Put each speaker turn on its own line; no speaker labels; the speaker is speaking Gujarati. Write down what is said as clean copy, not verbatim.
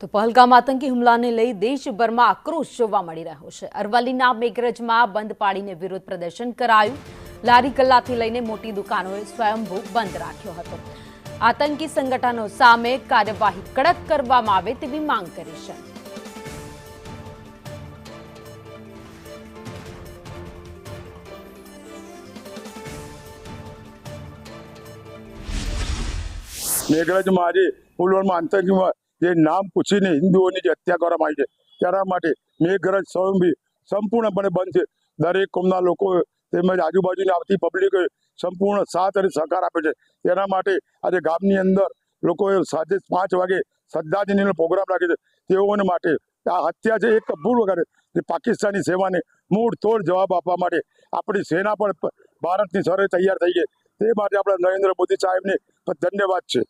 તો પહલગામ આતંકી હુમલાને લઈ દેશભરમાં આક્રોશ જોવા મળી રહ્યો છે। અરવલ્લીના મેઘરજમાં બંધ પાડીને વિરોધ પ્રદર્શન કરાયું। લારી ગલ્લાથી લઈને મોટી દુકાનોએ સ્વયંભૂ બંધ રાખ્યો હતો। આતંકી સંગઠનો સામે કાર્યવાહી કડક કરવામાં આવે તેવી માંગ કરી છે।
મેઘરજમાં આજે પુલવામા આતંકીમાં જે નામ પૂછીને હિન્દુઓની જે હત્યા કરવામાં આવી છે તેના માટે મેઘરજ સ્વયંભૂ સંપૂર્ણપણે બંધ છે। દરેક કોમના લોકો તેમજ આજુબાજુની આવતી પબ્લિકે સંપૂર્ણ સાથ અને સહકાર આપ્યો છે। તેના માટે આજે ગામની અંદર લોકોએ સાંજે 5 વાગે શ્રદ્ધાંજલિનો પ્રોગ્રામ રાખ્યો છે। તેઓને માટે આ હત્યા છે એક ભૂલ વગર પાકિસ્તાની સેનાને મૂળ તોડ જવાબ આપવા માટે આપણી સેના પણ ભારતની સરહદે તૈયાર થઈ ગઈ। તે માટે આપણા નરેન્દ્ર મોદી સાહેબને ધન્યવાદ છે।